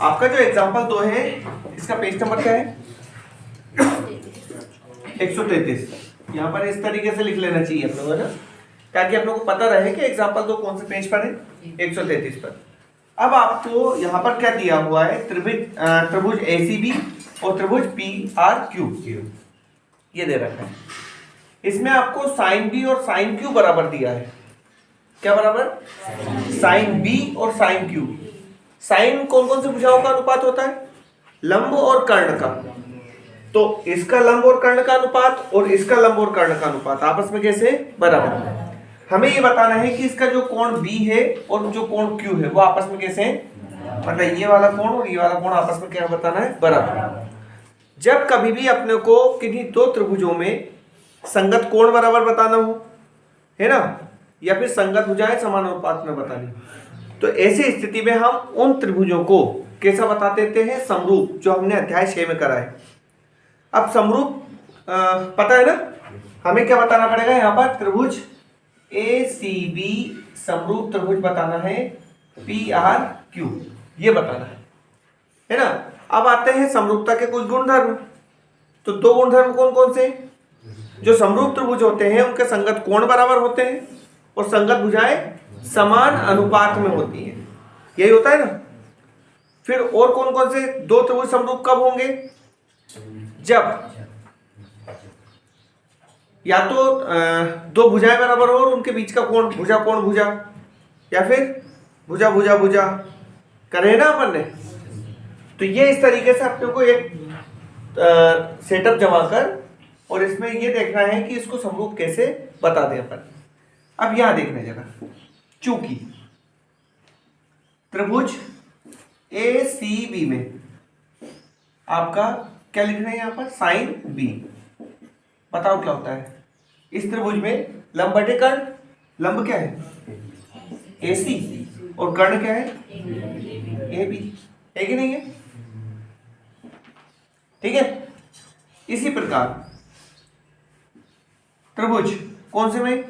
आपका जो एग्जांपल 2 है इसका पेज नंबर क्या है? 133। यहाँ पर इस तरीके से लिख लेना चाहिए आप लोगों ने, ताकि आप लोगों को पता रहे कि एग्जांपल 2 कौन से पेज पर है, 133 पर। अब आपको यहाँ पर क्या दिया हुआ है? त्रिभुज एसीबी और त्रिभुज पीआरक्यू ये दे रखा है। इसमें आपको साइन बी और साइन क्यू बराबर दिया है। क्या बराबर? साइन बी और साइन क्यू। साइन कौन कौन से भुजाओं का अनुपात होता है? लंब और कर्ण का। तो इसका लंब और कर्ण का अनुपात और इसका लंब और कर्ण का अनुपात आपस में कैसे? बराबर। हमें ये बताना है कि इसका जो कोण B है और जो कोण Q है वो आपस में कैसे हैं? मतलब ये वाला कोण और ये वाला कोण आपस में क्या बताना है? बराबर। जब कभी भी अपने को किन्हीं दो त्रिभुजों में संगत कोण बराबर बताना हो, है ना, या फिर संगत भुजाएं समान अनुपात में बतानी, तो ऐसी स्थिति में हम उन त्रिभुजों को कैसा बता देते हैं? समरूप, जो हमने अध्याय 6 में करा है। अब समरूप पता है ना, हमें क्या बताना पड़ेगा यहाँ पर? त्रिभुज ACB समरूप त्रिभुज बताना है, PRQ ये बताना है ना। अब आते हैं समरूपता के कुछ गुणधर्म। तो दो गुणधर्म कौन कौन से? जो समरूप त्रिभुज होते हैं उनके संगत कोण बराबर होते हैं और संगत भुजाएं समान अनुपात में होती हैं, यही होता है ना। फिर और कौन कौन से दो त्रिभुज समरूप कब होंगे? जब या तो दो भुजाएं बराबर हो और उनके बीच का कोण भुजा कोण भुजा, या फिर भुजा भुजा भुजा करे ना अपन ने। तो ये इस तरीके से अपने को एक सेटअप जमा कर और इसमें ये देखना है कि इसको समरूप कैसे बता दें अपन। अब यहां देखना जरा, चूंकि त्रिभुज ACB में आपका क्या लिख रहे हैं यहाँ पर? Sign B. बताओ क्या होता है इस त्रिभुज में? लंब बटे कर्ण। लंब क्या है? AC और कर्ण क्या है? AB, है कि नहीं है? ठीक है। इसी प्रकार त्रिभुज कौन से में?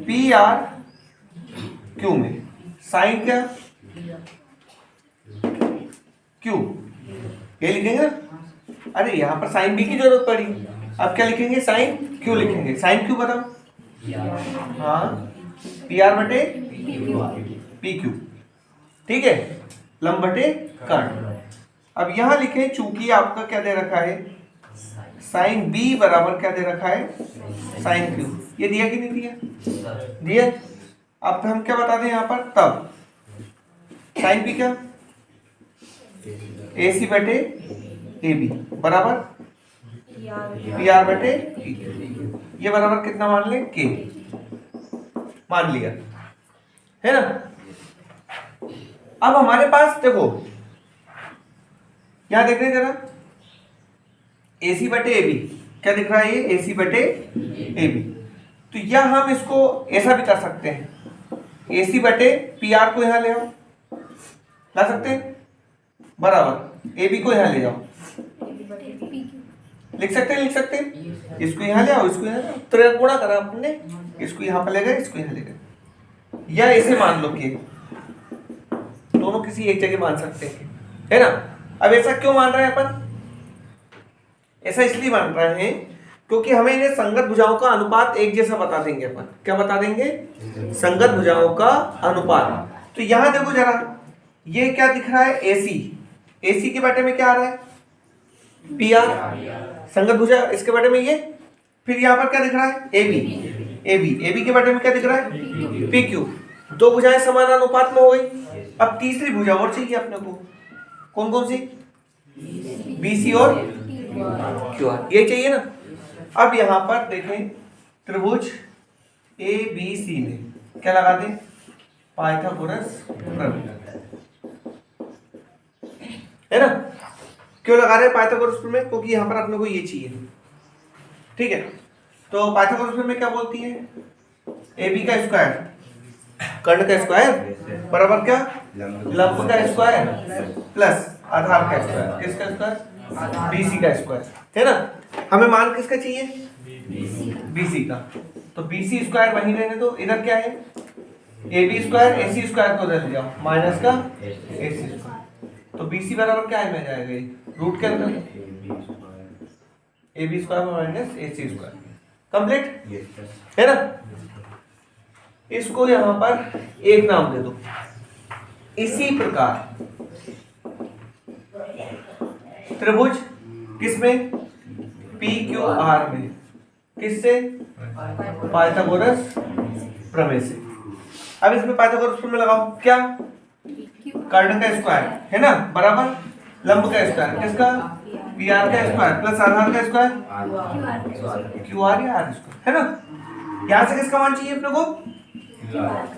PRQ में साइन क्या? Q, ये लिखेंगे ना। अरे यहां पर साइन B की जरूरत पड़ी, अब क्या लिखेंगे? साइन Q लिखेंगे। साइन Q बताओ। हाँ, PR बटे PQ, ठीक है, लंब बटे कर्ण। अब यहां लिखे, चूंकि आपका क्या दे रखा है? साइन B बराबर क्या दे रखा है? Sign Q। ये दिया कि नहीं दिया? दिया। अब हम क्या बता दें यहां पर? तब साइन B क्या? AC बटे AB बराबर PR बटे PQ। ये बराबर कितना मान लें? K मान लिया, है ना। अब हमारे पास देखो, यहां देख रहे हैं जरा, AC बटे AB क्या दिख रहा है? ये AC बटे AB। तो या हम इसको ऐसा भी कर सकते हैं, AC बटे PR को यहां ले आओ, ला सकते हैं, बराबर AB को यहां ले जाओ, लिख सकते हैं, लिख सकते हैं। इसको यहां ले आओ, इसको यहां ले आओ, तो गुणा करा आपने, इसको यहां पर ले गए, इसको यहां ले गए। या इसे मान लो कि दोनों किसी एक जगह मान सकते हैं, है ना। अब ऐसा क्यों मान रहे हैं अपन? ऐसा इसलिए मान रहे हैं क्योंकि हमें इन्हें संगत भुजाओं का अनुपात एक जैसा बता देंगे अपन। क्या बता देंगे? संगत भुजाओं का अनुपात। तो यहां देखो जरा, ये क्या दिख रहा है? AC के बाटे में क्या आ रहा है? PR, संगत भुजा इसके बाटे में ये। फिर यहां पर क्या दिख रहा है? AB के बाटे में क्या दिख रहा है? PQ। दो भुजाएं समान अनुपात में हो गई। अब तीसरी भुजा और चाहिए अपने को, कौन कौन सी? BC और QR, ये चाहिए ना। अब यहां पर देखें, त्रिभुज ABC में क्या लगा दें? पाइथागोरस प्रमेय, है ना। क्यों लगा रहे हैं पाइथागोरस प्रमेय? क्योंकि यहां पर अपने को ये चाहिए, ठीक है। तो पाइथागोरस प्रमेय क्या बोलती है? AB का स्क्वायर कर्ण का स्क्वायर बराबर क्या? लंब का स्क्वायर प्लस आधार का स्क्वायर। किसका स्क्वायर? BC का स्क्वायर, है ना। हमें मान किसका चाहिए? BC का। तो BC स्क्वायर वहीं रहने दो, इधर क्या है? AB स्क्वायर, AC स्क्वायर को उधर ले जाओ, माइनस का AC स्क्वायर। तो BC बराबर क्या है, में जाएगा ये रूट के अंदर AB square minus AC square. Complete है ना। इसको यहां पर एक नाम दे दो। इसी प्रकार त्रिभुज किसमें, PQR में, किससे, पाइथागोरस प्रमेय से। अब इसमें पाइथागोरस प्रमेय लगाओ, क्या, कर्ण का स्क्वायर है ना बराबर लंब का स्क्वायर, किसका, PR का स्क्वायर प्लस आधार का स्क्वायर, QR या R स्क्वायर, है ना। यहां से किसका मान चाहिए अपने को,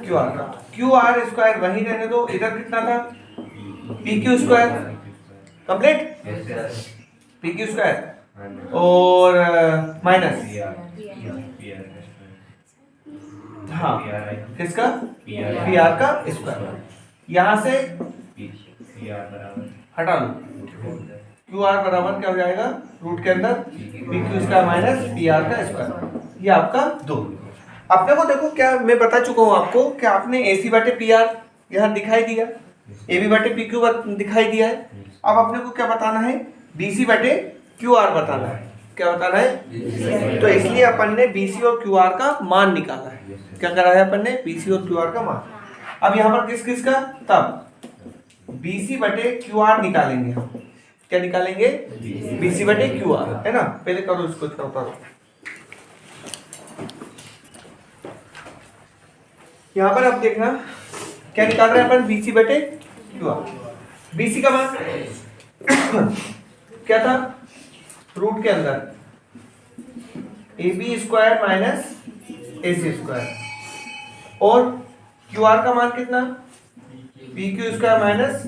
QR का। QR स्क्वायर वही रहने दो, इधर कितना था, PQ square. Complete, PQ square और माइनस, हाँ किसका, PR का स्क्वायर। यहां से हटा लो, QR बराबर क्या हो जाएगा, रूट के अंदर PQ स्क्वायर माइनस PR का स्क्वायर। ये आपका 2। अपने को देखो क्या मैं बता चुका हूं आपको कि आपने AC बटे PR यहाँ दिखाई दिया, AB बटे PQ दिखाई दिया है। अब अपने को क्या बताना है, BC बटे QR बताना है। क्या बताना है, तो इसलिए अपन ने BC और QR का मान निकाला है। क्या करा है अपन ने, BC और QR का मान। अब यहाँ पर किस किस का, तब BC बटे QR निकालेंगे हम। क्या निकालेंगे, BC बटे QR, है ना। पहले करो इसको, इतना उतारो। यहाँ पर आप देखना क्या निकाल रहे हैं अपन, BC बटे QR। BC का मान क्या था, रूट के अंदर AB square minus AC square, और QR का मान कितना, PQ square minus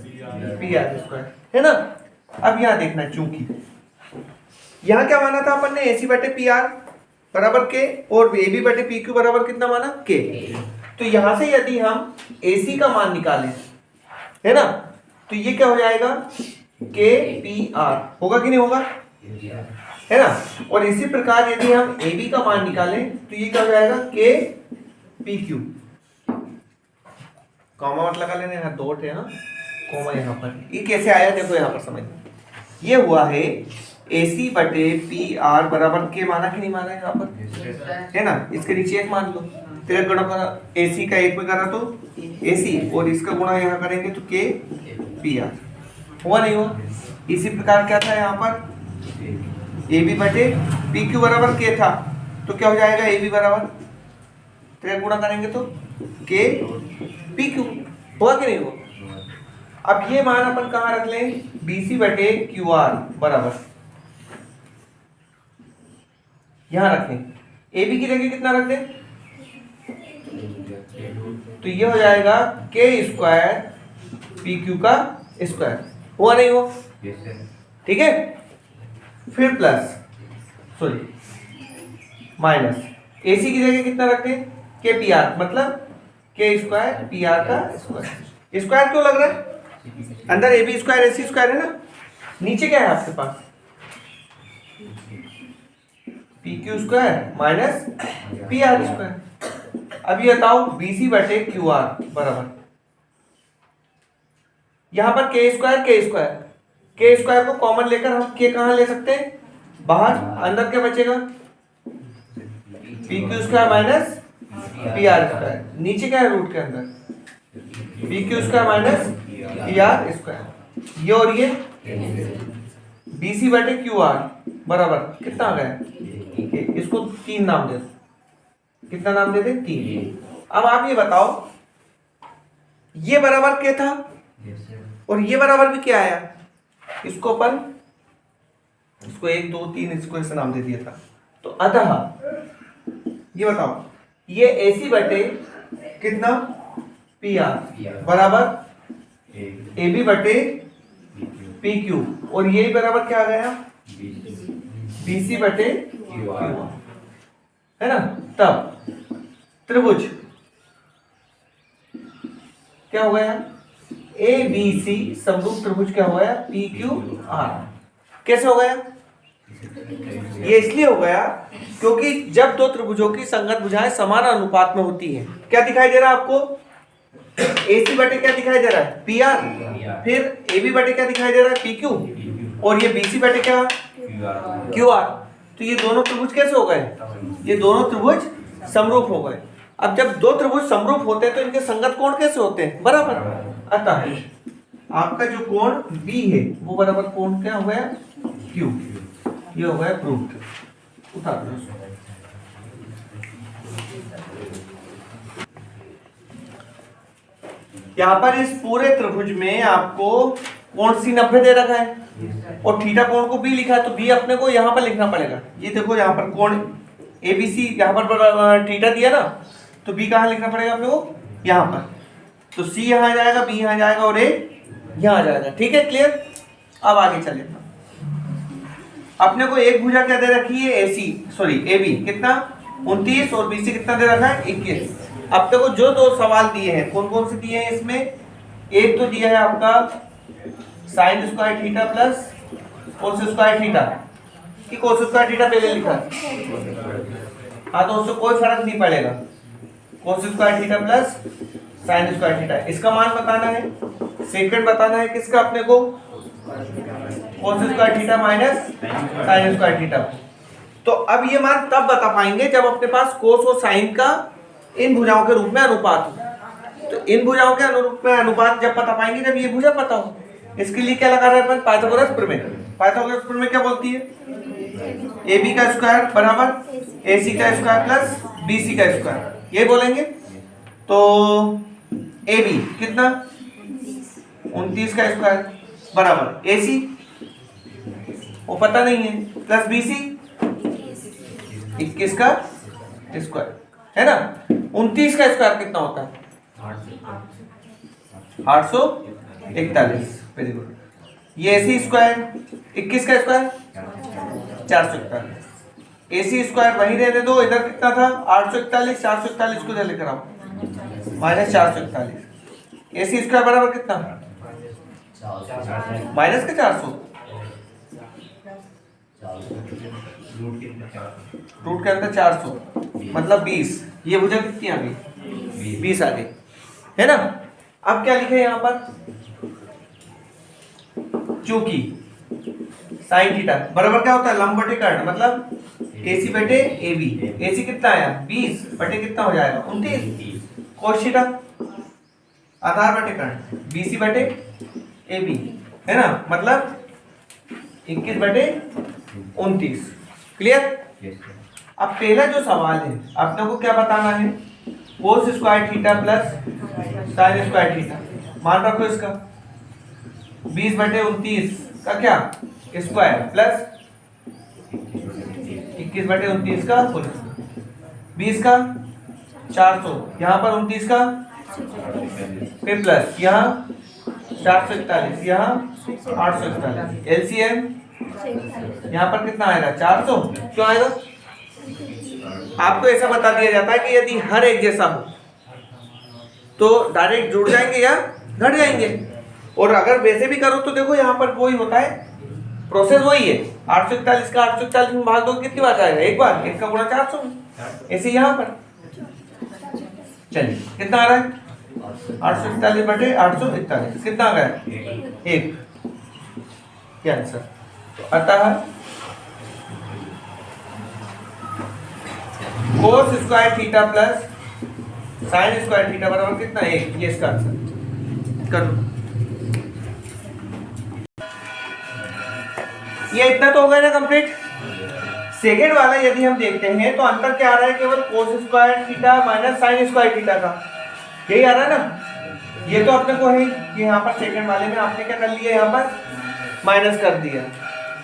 PR square, है ना। अब यहां देखना, चूंकि यहां क्या माना था अपन ने, AC बटे PR बराबर K और AB बटे PQ बराबर कितना माना, K। तो यहां से यदि हम AC का मान निकालें, है ना, तो ये क्या हो जाएगा, KPR होगा कि नहीं होगा, है ना। और इसी प्रकार यदि हम AB का मान निकालें तो ये क्या हो जाएगा, KPQ। कॉमा मत लगा लेना, यहाँ डॉट है ना, कॉमा यहाँ पर। ये कैसे आया देखो यहाँ पर समझ, ये हुआ है AC बटे PR बराबर K माना कि नहीं माना यहाँ पर, है ना। इसके नीचे एक मान लो, तेरे गुणा करा AC का एक में करा तो AC, और इसका गुणा यहाँ करेंगे तो KPR। हुआ नहीं हुआ। इसी प्रकार क्या था यहाँ पर, AB बटे PQ बराबर K था, तो क्या हो जाएगा, AB बराबर तेरे गुणा करेंगे तो KPQ। हुआ कि नहीं हुआ। अब ये मान अपन कहाँ रख लें, BC बटे QR बराबर यहां रखें। AB की जगह कितना रख दें, तो ये हो जाएगा K स्क्वायर PQ का स्क्वायर। हुआ नहीं हुआ, ठीक है। फिर प्लस माइनस AC की जगह कितना रख दें, KPR, मतलब K स्क्वायर PR का स्क्वायर। स्क्वायर क्यों लग रहा है, अंदर AB स्क्वायर AC स्क्वायर है ना, नीचे क्या है आपके पास, PQ square minus PR square. अब ये बताओ BC बटे QR बराबर, यहां पर K स्क्वायर को कॉमन लेकर हम K कहां ले सकते हैं, बाहर। अंदर क्या बचेगा, PQ square minus PR square. नीचे क्या है, रूट के अंदर PQ square minus PR square. ये और ये BC बटे QR बराबर कितना आ गया, इसको 3 नाम दे, कितना नाम दे दे, 3। अब आप ये बताओ, ये बराबर क्या था और ये बराबर भी क्या आया, इसको अपन इसको 1 2 3 इसको ऐसा नाम दे दिया था। तो अतः ये बताओ, ये AC बटे कितना PR बराबर AB बटे PQ, और ये बराबर क्या आ गया, BC बटे QR, है ना। तब त्रिभुज क्या हो गया, ABC समरूप त्रिभुज क्या हो गया, PQR। कैसे हो गया, ये इसलिए हो गया क्योंकि जब दो त्रिभुजों की संगत भुजाएं समान अनुपात में होती हैं, क्या दिखाई दे रहा है आपको, AC बटे क्या दिखाई दे रहा है, PR, फिर AB बटे क्या दिखाई दे रहा है, PQ, और ये BC बटे क्या, QR। तो ये दोनों त्रिभुज कैसे हो गए, ये दोनों त्रिभुज समरूप हो गए। अब जब दो त्रिभुज समरूप होते हैं तो इनके संगत कोण कैसे होते हैं, बराबर। अतः आपका जो कोण B है वो बराबर कोण क्या हो गया, Q, ये हो गया प्रूफ। उतार दो। यहाँ पर इस पूरे त्रिभुज में आपको कोण C 90 दे रखा है और थीटा कोण को B लिखा है, तो B अपने को यहाँ पर लिखना पड़ेगा। ये देखो यहाँ पर कोण ABC यहाँ पर थीटा दिया ना, तो B कहाँ लिखना पड़ेगा अपने को, यहाँ पर। तो C यहाँ आ जाएगा, B यहाँ जाएगा और A यहाँ आ जाएगा। ठीक है, क्लियर। अब आगे चले। अपने को एक भुजा क्या दे रखी है, AB कितना 29 और BC कितना दे रखा है 21। अब देखो जो दो सवाल दिए हैं कौन कौन से दिए हैं इसमें, एक तो दिया है आपका sine square theta plus cos square theta, कि कोस स्क्वायर थीटा पहले लिखा हाँ, तो उससे कोई फर्क नहीं पड़ेगा। Cos square theta plus sine square theta, इसका मान बताना है। सेकंड बताना है किसका अपने को, cos square theta minus sine square theta. तो अब ये मान तब बता पाएंगे जब अपने पास कोस और साइन का इन भुजाओं के रूप में अनुपात हो। तो इन भुजाओं के अनुरूप में अनुपात जब पता पाएंगे जब ये भुजा पता हो। इसके लिए क्या लगा रहे हैं अपन, पाइथागोरस प्रमेय। पाइथागोरस प्रमेय क्या बोलती है, AB का स्क्वायर बराबर AC का स्क्वायर प्लस BC का स्क्वायर, ये बोलेंगे। तो AB कितना 29 का स्क्वायर बराबर AC वो पता नहीं है, प्लस BC 21 का स्क्वायर है ना। 29 का स्क्वायर कितना होता है 841। Very good. ये AC स्क्वायर 21 का स्क्वायर 441। AC स्क्वायर वही रहने दो, इधर कितना था 841, 441 को इधर लेकर आओ माइनस 441। AC स्क्वायर बराबर कितना माइनस का 400, रूट के अंदर 400 मतलब 20। ये भुजा कितनी आ गई 20 आ गई, है ना। अब क्या लिखे यहाँ पर, चूंकि साइन थीटा बराबर क्या होता है लंब बटे कर्ण, मतलब AC बटे AB। AC कितना आया 20 बटे कितना हो जाएगा 29, कोस थीटा आधार बटे कर्ण BC बटे AB, है ना, मतलब 21 बटे 29। क्लियर। अब पहला जो सवाल है आपने को क्या बताना है, cos square theta plus sine square theta, मान रखो इसका 20 बटे 29 का क्या स्क्वायर प्लस 21 बटे 29 का होल, 20 का 400, यहाँ पर 29 का फिर प्लस यहाँ 441, यहाँ 841। LCM यहाँ पर कितना आएगा 400, क्यों आएगा, आपको ऐसा बता दिया जाता है कि यदि हर एक जैसा हो तो डायरेक्ट जुड़ जाएंगे या घट जाएंगे, और अगर वैसे भी करो तो देखो यहाँ पर वही होता है, प्रोसेस वही है। 841 का 841 में भाग दो कितनी बार आएगा, एक बार, एक का गुणा 400 में। ऐसे यहाँ पर चलिए कितना आ रहा है 841 बटे 841 कितना आ गया एक, क्या आंसर। अतः cos square theta plus sine square theta बराबर कितना एक, ये इसका आंसर कर लो। ये इतना तो हो गया ना कंप्लीट। सेकेंड वाला यदि हम देखते हैं तो अंतर क्या आ रहा है, केवल cos square theta minus sine square theta का, यही आ रहा है ना। ये तो अपने को है कि यहाँ पर सेकेंड वाले में आपने क्या कर लिया, यहाँ पर माइनस कर दिया,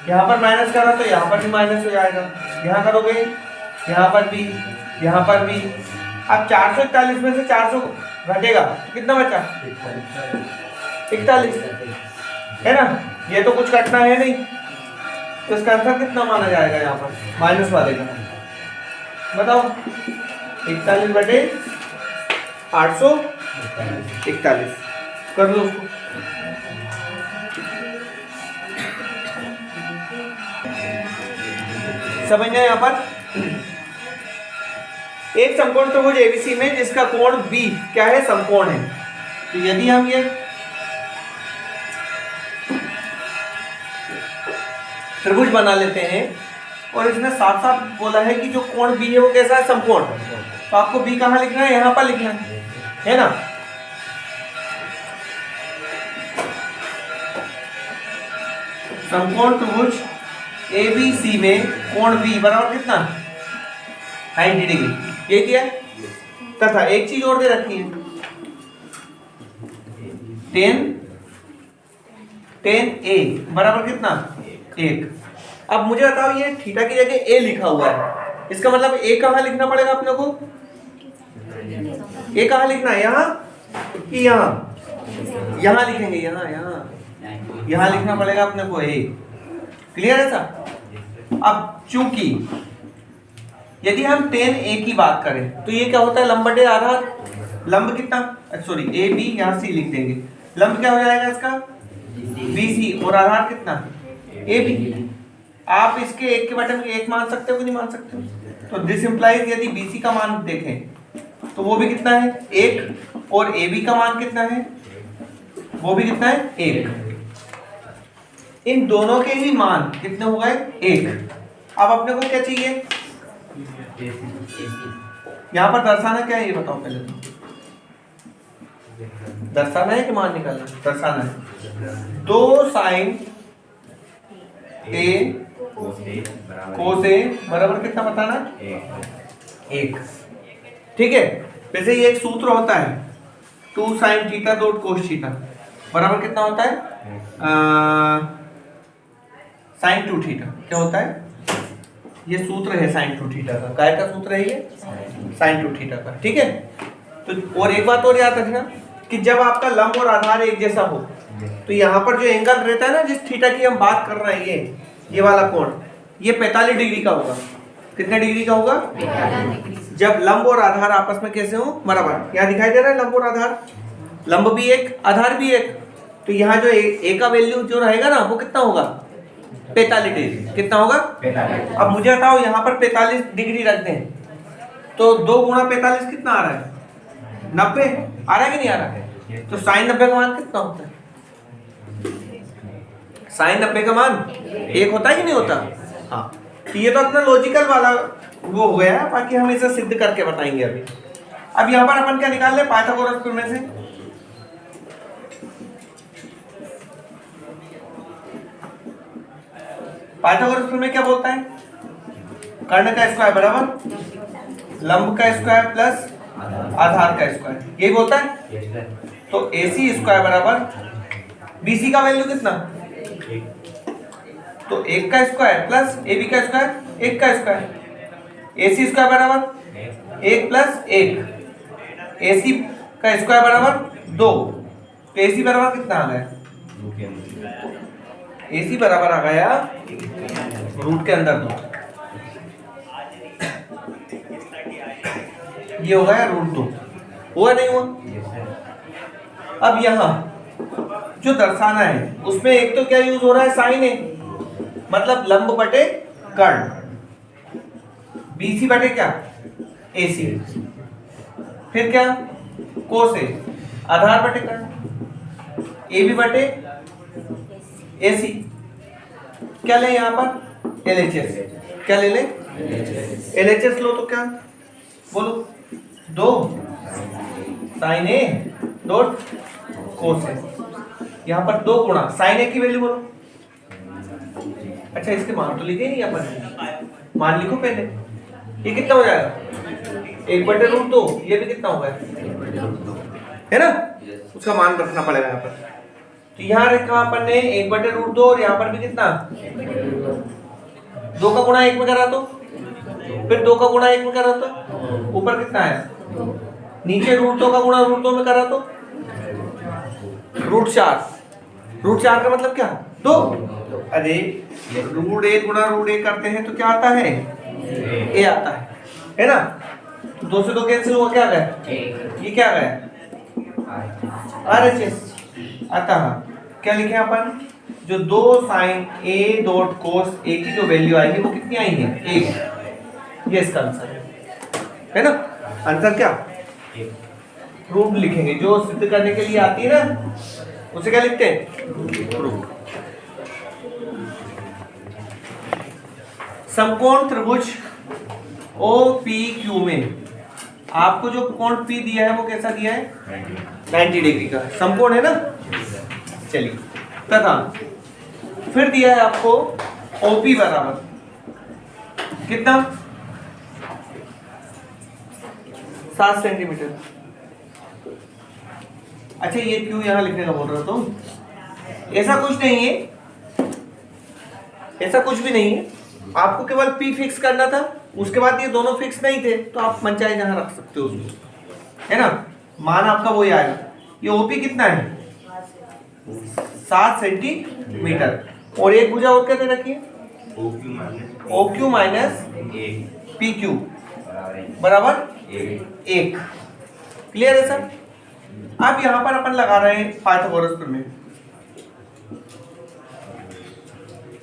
यहाँ पर माइनस करा तो यहाँ पर भी माइनस हो जाएगा, यहाँ करोगे यहाँ पर भी, यहाँ पर भी। अब 441 में से 400 घटेगा तो कितना बचा 41, है ना। ये तो कुछ घटना है नहीं, तो इसका आंसर कितना माना जाएगा यहाँ पर माइनस वाले का, बताओ 41 बटे 841 कर लो उसको। समझ गए यहाँ पर। एक समकोण त्रिभुज ABC में जिसका कोण B क्या है समकोण है, तो यदि हम ये त्रिभुज बना लेते हैं और इसमें साफ साफ बोला है कि जो कोण बी है वो कैसा है, समकोण, तो आपको बी कहाँ लिखना है, यहाँ पर लिखना है ना। समकोण त्रिभुज ABC में कोण बी बराबर कितना, 90 डिग्री, ये किया। तथा एक चीज और दे रखी है, tan A बराबर कितना, 1। अब मुझे बताओ ये थीटा की जगह A लिखा हुआ है, इसका मतलब A कहाँ लिखना पड़ेगा अपने को, A कहाँ लिखना है, यहाँ कि यहाँ, यहाँ लिखेंगे, यहाँ लिखना पड़ेगा अपने को A। क्लियर है सर। अब चूंकि यदि हम tan A की बात करें तो ये क्या होता है, लंब बटे आधार, लंब कितना, सॉरी AB, यहाँ C लिख देंगे, लंब क्या हो जाएगा इसका, BC, और आधार कितना, AB। आप इसके एक के बटे में एक मान सकते हो कि नहीं मान सकते हो, तो दिस इंप्लाइज यदि BC का मान देखें तो वो भी कितना है, 1, और AB का मान कितना है, वो भी कितना है, 1। इन दोनों के ही मान कितने हो गए, 1। अब अपने को क्या चाहिए, यहाँ पर दर्शाना क्या है ये बताओ पहले तो, दर्शाना है कि मान निकालना, दर्शाना है। 2 sin A cos A बराबर कितना बताना, 1। ठीक है, वैसे ये एक सूत्र होता है, 2 sin theta dot cos theta बराबर कितना होता है, sin 2 थीटा। क्या होता है, ये सूत्र है sin 2 थीटा का, काय का सूत्र है ये, sin 2 थीटा का। ठीक है, तो और एक बात और याद रखना कि जब आपका लंब और आधार एक जैसा हो तो यहाँ पर जो एंगल रहता है ना, जिस थीटा की हम बात कर रहे हैं, ये वाला कोण, ये 45 डिग्री का होगा। कितने डिग्री का होगा, 45। जब लंब और आधार आपस में कैसे हो, बराबर। यहाँ दिखाई दे रहा है लंब और आधार, लंब भी एक, आधार भी एक, तो यहाँ जो ए का वैल्यू जो रहेगा ना वो कितना होगा, 45 डिग्री। कितना होगा, 45। अब मुझे बताओ यहाँ पर 45 डिग्री रख दें तो 2 गुणा 45 कितना आ रहा है, 90 आ रहा है कि नहीं आ रहा है। तो sin 90 का मान कितना होता है, sin 90 का मान 1 होता है कि नहीं होता। हाँ, तो ये तो अपना लॉजिकल वाला वो हो गया, बाकी हम इसे सिद्ध करके बताएंगे अभी। अब यहाँ पर अपन क्या निकाल ले, पाइथागोरस प्रमेय से। पाइथागोरस प्रमेय क्या बोलता है, कर्ण का स्क्वायर बराबर लंब का स्क्वायर प्लस आधार का स्क्वायर, यही बोलता है। तो AC स्क्वायर बराबर BC का वैल्यू कितना, तो 1 का स्क्वायर प्लस AB का स्क्वायर, 1 का स्क्वायर। AC स्क्वायर बराबर 1 प्लस 1, AC का स्क्वायर बराबर 2, तो AC बराबर कितना आ गया, AC बराबर आ गया रूट के अंदर 2, ये हो गया √2। हुआ नहीं हुआ। अब यहाँ जो दर्शाना है उसमें एक तो क्या यूज हो रहा है, साइन है, मतलब लंब बटे कर्ण, BC बटे क्या, AC, फिर क्या, कोस है, आधार बटे कर्ण, AB बटे AC। क्या ले यहाँ पर, LHS। क्या ले ले, LHS लो तो क्या बोलो, 2 sin A dot cos A, यहाँ पर 2 गुणा sin A की वैल्यू बोलो। अच्छा, इसके मान तो लिखे नहीं, अपन मान लिखो पहले, ये कितना हो जाएगा, 1/√2, ये भी कितना होगा, है ना, उसका मान रखना पड़ेगा यहाँ पर। तो यहाँ रखा अपन ने 1/√2, और यहाँ पर भी कितना, 2 का गुणा 1 में करा तो, फिर 2 का गुणा 1 में करा तो, ऊपर कितना है, नीचे √2 का गुणा √2 में करा तो √4। √4 का मतलब क्या, 2। अरे √1 गुणा √1 करते हैं तो क्या आता है, A आता है ना। 2 से 2 कैंसिल हुआ, क्या गया, ये क्या गया, RHS आता है। क्या लिखे अपन, जो 2 sin A dot cos A की जो वैल्यू आएगी वो कितनी आई है, 1। ये इसका आंसर है ना। आंसर क्या, प्रूफ लिखेंगे, जो सिद्ध करने के लिए आती है ना उसे क्या लिखते हैं, प्रूफ। समकोण त्रिभुज OPQ में आपको जो कोण P दिया है वो कैसा दिया है, 90 डिग्री का समकोण है ना। चलिए, तथा फिर दिया है आपको OP बराबर कितना, 7 सेंटीमीटर। अच्छा, ये क्यों यहां लिखने का बोल रहा तुम, ऐसा कुछ नहीं है, ऐसा कुछ भी नहीं है, आपको केवल P फिक्स करना था, उसके बाद ये दोनों फिक्स नहीं थे तो आप मनचाहे जहां रख सकते हो उसको, है ना। मान आपका वही आएगा। ये OP कितना है, 7 सेंटीमीटर। और एक भुजा और क्या दे रखी है, OQ माइनस PQ बराबर 1। क्लियर है सर। अब यहां पर अपन लगा रहे हैं पाइथागोरस प्रमेय।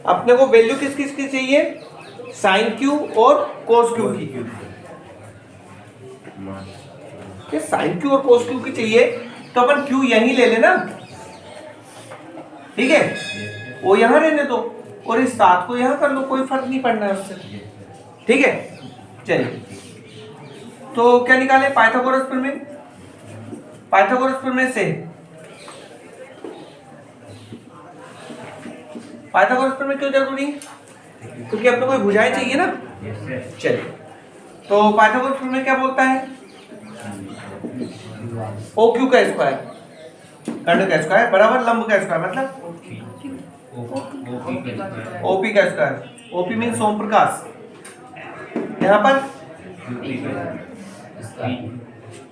अपने को वैल्यू किस किस की चाहिए, साइन क्यू और कोस क्यू की। साइन क्यू और कोस क्यू की चाहिए तो अपन क्यू यहीं ले लेना, ठीक है, वो यहां रहने दो और इस 7 को यहां कर लो, कोई फर्क नहीं पड़ना है उससे, ठीक है। चलिए, तो क्या निकाले, पाइथागोरस प्रमेय। पाइथागोरस प्रमेय से पाइथागोरस प्रमेय क्यों जरूरी, क्योंकि अपने को भुजाएं चाहिए ना। चलिए, तो पाइथागोरस प्रमेय क्या बोलता है, OQ का स्क्वायर, खंड का स्क्वायर बराबर लंब का स्क्वायर, मतलब OP का स्क्वायर। OP मीन सोम प्रकाश, यहाँ पर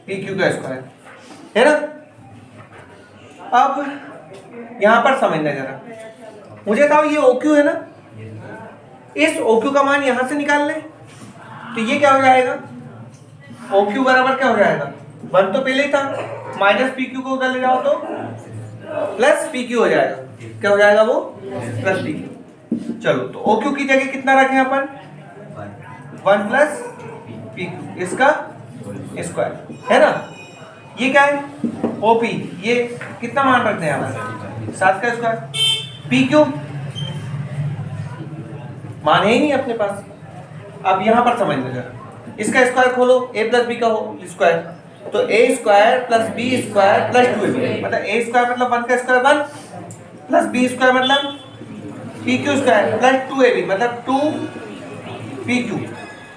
PQ का स्क्वायर, है ना। अब यहां पर समझना जरा, मुझे बताओ ये OQ है ना, इस OQ का मान यहां से निकाल ले तो ये क्या हो जाएगा, OQ बराबर क्या हो जाएगा, 1 तो पहले ही था, माइनस PQ को उधर ले जाओ तो प्लस PQ हो जाएगा। क्या हो जाएगा वो, प्लस PQ। चलो, तो OQ की जगह कितना रखें अपन, 1 प्लस PQ, इसका स्क्वायर, है ना। ये क्या है, OP, ये कितना मान रखते हैं आप, 7 का स्क्वायर। PQ मान है ही नहीं अपने पास। अब यहां पर समझ लो जरा, इसका स्क्वायर खोलो, A प्लस B का स्क्वायर, तो A square plus B square plus 2AB, मतलब A स्क्वायर मतलब 1 का स्क्वायर 1 प्लस B स्क्वायर मतलब PQ स्क्वायर प्लस 2AB मतलब 2PQ।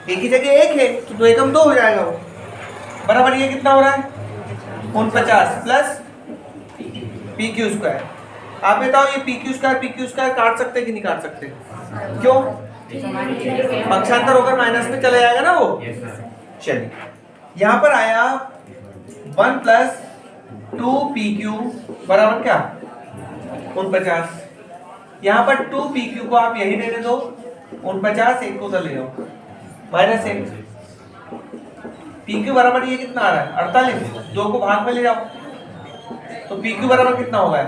एक ही जगह 1 है तो 2 एकम 2 हो जाएगा वो, बराबर ये कितना हो रहा है, 49 प्लस PQ स्क्वायर। आप बताओ ये PQ स्क्वायर काट सकते कि नहीं काट सकते, क्यों, पक्षांतर होकर माइनस में चला जाएगा ना वो। चलिए, यहां पर आया 1 प्लस 2PQ बराबर क्या, 49। यहां पर 2PQ को आप यही देने दो, 49 एक को उधर ले जाओ, -1। PQ बराबर ये कितना आ रहा है, 48, 2 को भाग में ले जाओ तो PQ बराबर कितना होगा,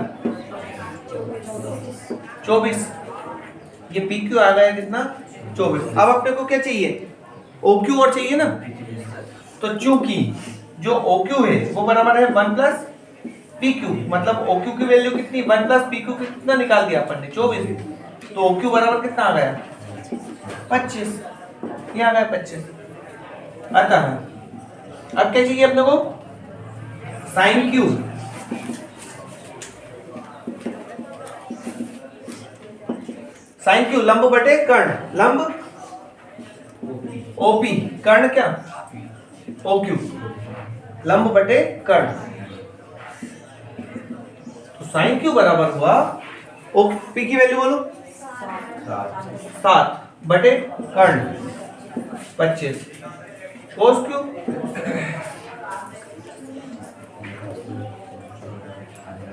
24। ये PQ आ गया कितना, 24। अब अपने को क्या चाहिए, OQ और चाहिए ना, तो चूंकि जो OQ है वो बराबर है 1 प्लस PQ, मतलब OQ की वैल्यू कितनी, 1 प्लस PQ की कितना निकाल दिया अपन ने, 24। तो OQ बराबर कितना आ गया, 25। ये आ गया 25। आता है। अब क्या चाहिए अपने को, साइन Q, साइन Q लंब बटे कर्ण, लंब OP, कर्ण क्या OQ, लंब बटे कर्ण। तो साइन Q बराबर हुआ, OP की वैल्यू बोलो 7 बटे कर्ण 25, कोस Q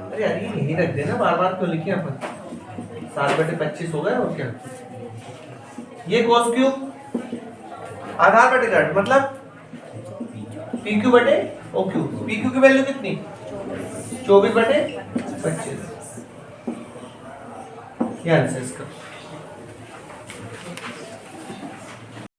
अरे यार ये यही रख देना, बार बार क्यों लिखे अपन, 7 बटे 25 हो गया और क्या, ये कोस Q आधार बटे कर्ण मतलब PQ बटे OQ। PQ की वैल्यू कितनी, 24 बटे 25। ये आंसर इसका।